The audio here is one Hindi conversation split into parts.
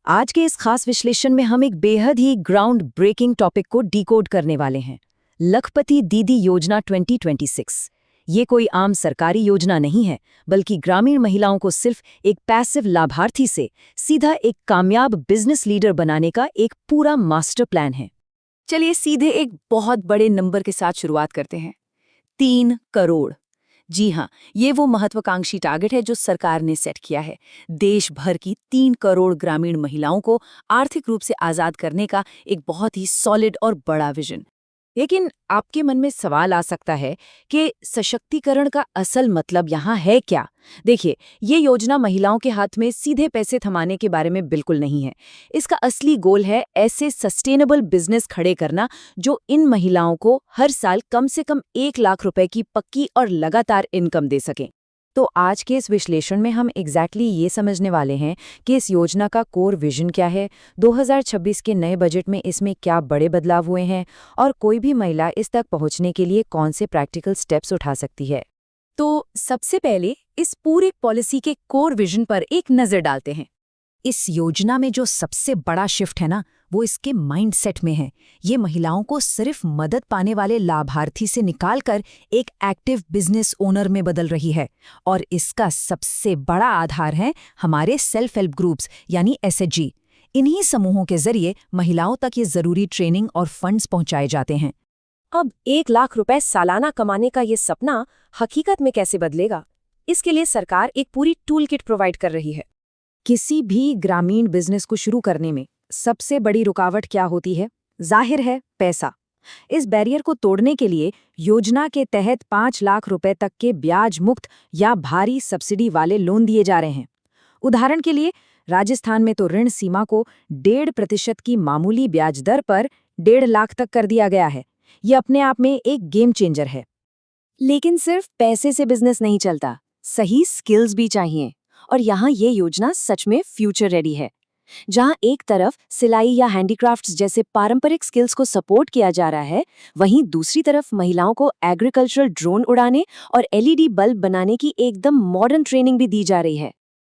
आज के इस खास विश्लेषण में हम एक बेहद ही ग्राउंड ब्रेकिंग टॉपिक को डिकोड करने वाले हैं। लखपति दीदी योजना 2026। ये कोई आम सरकारी योजना नहीं है, बल्कि ग्रामीण महिलाओं को सिर्फ एक पैसिव लाभार्थी से सीधा एक कामयाब बिजनेस लीडर बनाने का एक पूरा मास्टर प्लान है। चलिए सीधे एक बहुत बड़े नंबर के साथ शुरुआत करते हैं। 3 करोड़। जी हाँ, ये वो महत्वाकांक्षी टारगेट है जो सरकार ने सेट किया है। देश भर की 3 करोड़ ग्रामीण महिलाओं को आर्थिक रूप से आज़ाद करने का एक बहुत ही सॉलिड और बड़ा विजन। लेकिन आपके मन में सवाल आ सकता है कि सशक्तिकरण का असल मतलब यहाँ है क्या? देखिए, ये योजना महिलाओं के हाथ में सीधे पैसे थमाने के बारे में बिल्कुल नहीं है। इसका असली गोल है ऐसे सस्टेनेबल बिजनेस खड़े करना जो इन महिलाओं को हर साल कम से कम 1 लाख रुपए की पक्की और लगातार इनकम दे सकें। तो आज के इस विश्लेषण में हम ये समझने वाले हैं कि इस योजना का कोर विजन क्या है, 2026 के नए बजट में इसमें क्या बड़े बदलाव हुए हैं और कोई भी महिला इस तक पहुंचने के लिए कौन से प्रैक्टिकल स्टेप्स उठा सकती है। तो सबसे पहले इस पूरे पॉलिसी के कोर विजन पर एक नज़र डालते हैं। इस योजना में जो सबसे बड़ा शिफ्ट है ना, वो इसके माइंडसेट में है। ये महिलाओं को सिर्फ मदद पाने वाले लाभार्थी से निकालकर एक एक्टिव बिजनेस ओनर में बदल रही है। और इसका सबसे बड़ा आधार है हमारे सेल्फ हेल्प ग्रुप्स यानी एसएचजी। इन्हीं समूहों के जरिए महिलाओं तक ये जरूरी ट्रेनिंग और फंड्स पहुंचाए जाते हैं। अब 1 लाख रुपए सालाना कमाने का ये सपना हकीकत में कैसे बदलेगा? इसके लिए सरकार एक पूरी टूल किट प्रोवाइड कर रही है। किसी भी ग्रामीण बिजनेस को शुरू करने में सबसे बड़ी रुकावट क्या होती है? जाहिर है, पैसा। इस बैरियर को तोड़ने के लिए योजना के तहत 5 लाख रुपए तक के ब्याज मुक्त या भारी सब्सिडी वाले लोन दिए जा रहे हैं। उदाहरण के लिए राजस्थान में तो ऋण सीमा को 1.5% की मामूली ब्याज दर पर 1.5 लाख तक कर दिया गया है। ये अपने आप में एक गेम चेंजर है। लेकिन सिर्फ पैसे से बिजनेस नहीं चलता, सही स्किल्स भी चाहिए। और यहाँ ये योजना सच में फ्यूचर रेडी है। जहाँ एक तरफ सिलाई या हैंडीक्राफ्ट्स जैसे पारंपरिक स्किल्स को सपोर्ट किया जा रहा है, वहीं दूसरी तरफ महिलाओं को एग्रीकल्चरल ड्रोन उड़ाने और एलईडी बल्ब बनाने की एकदम मॉडर्न ट्रेनिंग भी दी जा रही है।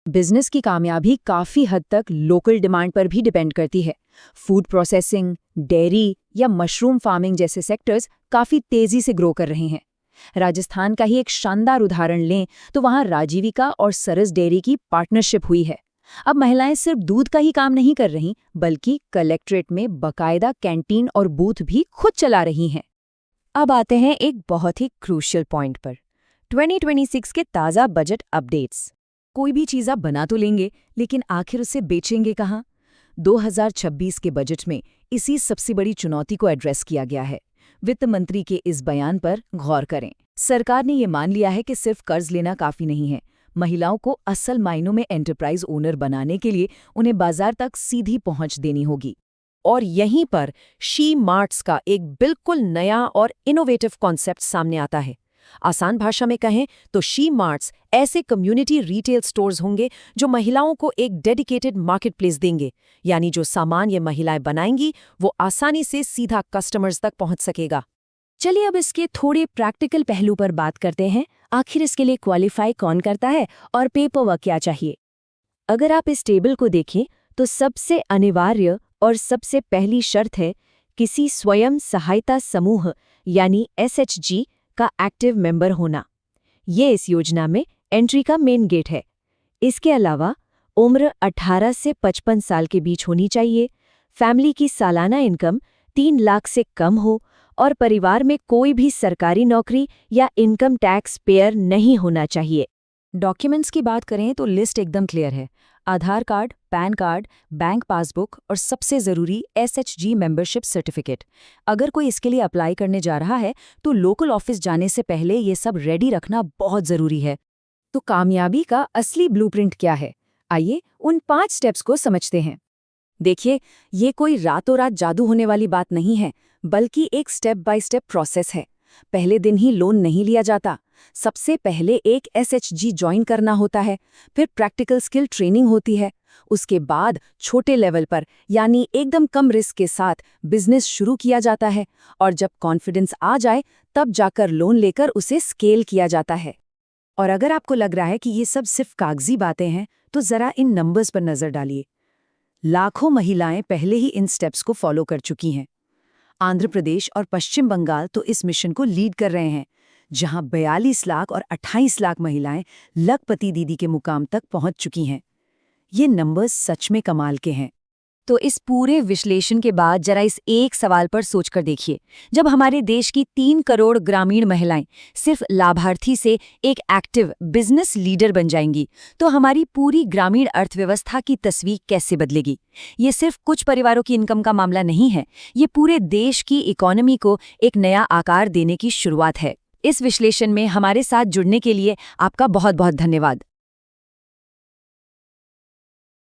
बिजनेस की कामयाबी काफी हद तक लोकल डिमांड पर भी डिपेंड करती है। फूड प्रोसेसिंग, डेयरी या मशरूम फार्मिंग जैसे सेक्टर्स काफी तेजी से ग्रो कर रहे हैं। राजस्थान का ही एक शानदार उदाहरण लें तो वहां राजीविका और सरस डेयरी की पार्टनरशिप हुई है। अब महिलाएं सिर्फ दूध का ही काम नहीं कर रही, बल्कि कलेक्ट्रेट में बकायदा कैंटीन और बूथ भी खुद चला रही हैं। अब आते हैं एक बहुत ही क्रूशियल पॉइंट पर, 2026 के ताज़ा बजट अपडेट्स। कोई भी चीज़ आप बना तो लेंगे, लेकिन आखिर उसे बेचेंगे कहाँ? 2026 के बजट में इसी सबसे बड़ी चुनौती को एड्रेस किया गया है। वित्त मंत्री के इस बयान पर गौर करें। सरकार ने ये मान लिया है कि सिर्फ कर्ज लेना काफी नहीं है। महिलाओं को असल मायनों में एंटरप्राइज ओनर बनाने के लिए उन्हें बाजार तक सीधी पहुंच देनी होगी। और यहीं पर शी मार्ट्स का एक बिल्कुल नया और इनोवेटिव कॉन्सेप्ट सामने आता है। आसान भाषा में कहें तो शी मार्ट्स ऐसे कम्युनिटी रिटेल स्टोर्स होंगे जो महिलाओं को एक डेडिकेटेड मार्केट प्लेस देंगे, यानी जो सामान ये महिलाएं बनाएंगी वो आसानी से सीधा कस्टमर्स तक पहुंच सकेगा। चलिए अब इसके थोड़े प्रैक्टिकल पहलू पर बात करते हैं। आखिर इसके लिए क्वालिफाई कौन करता है और पेपर वर्क क्या चाहिए? अगर आप इस टेबल को देखें तो सबसे अनिवार्य और सबसे पहली शर्त है किसी स्वयं सहायता समूह यानी एसएचजी का एक्टिव मेंबर होना। ये इस योजना में एंट्री का मेन गेट है। इसके अलावा उम्र 18 से 55 साल के बीच होनी चाहिए, फैमिली की सालाना इनकम 3 लाख से कम हो और परिवार में कोई भी सरकारी नौकरी या इनकम टैक्स पेयर नहीं होना चाहिए। डॉक्यूमेंट्स की बात करें तो लिस्ट एकदम क्लियर है। Aadhaar card, PAN card, bank passbook और सबसे ज़रूरी एसएचजी मेंबरशिप सर्टिफिकेट। अगर कोई इसके लिए अप्लाई करने जा रहा है तो लोकल ऑफिस जाने से पहले ये सब रेडी रखना बहुत ज़रूरी है। तो कामयाबी का असली ब्लूप्रिंट क्या है? आइए उन 5 स्टेप्स को समझते हैं। देखिए, ये कोई रातों रात जादू होने वाली बात नहीं है, बल्कि एक स्टेप बाय स्टेप प्रोसेस है। पहले दिन ही लोन नहीं लिया जाता। सबसे पहले एक एसएचजी ज्वाइन करना होता है, फिर प्रैक्टिकल स्किल ट्रेनिंग होती है। उसके बाद छोटे लेवल पर यानी एकदम कम रिस्क के साथ बिजनेस शुरू किया जाता है और जब कॉन्फिडेंस आ जाए तब जाकर लोन लेकर उसे स्केल किया जाता है। और अगर आपको लग रहा है कि ये सब सिर्फ कागजी बातें हैं, तो ज़रा इन नंबर्स पर नज़र डालिए। लाखों महिलाएं पहले ही इन स्टेप्स को फॉलो कर चुकी हैं। आंध्र प्रदेश और पश्चिम बंगाल तो इस मिशन को लीड कर रहे हैं, जहां 42 लाख और 28 लाख महिलाएं लखपति दीदी के मुकाम तक पहुंच चुकी हैं। ये नंबर्स सच में कमाल के हैं। तो इस पूरे विश्लेषण के बाद जरा इस एक सवाल पर सोचकर देखिए, जब हमारे देश की 3 करोड़ ग्रामीण महिलाएं सिर्फ लाभार्थी से एक एक्टिव बिजनेस लीडर बन जाएंगी, तो हमारी पूरी ग्रामीण अर्थव्यवस्था की तस्वीर कैसे बदलेगी। ये सिर्फ कुछ परिवारों की इनकम का मामला नहीं है, ये पूरे देश की इकोनॉमी को एक नया आकार देने की शुरुआत है। इस विश्लेषण में हमारे साथ जुड़ने के लिए आपका बहुत बहुत धन्यवाद।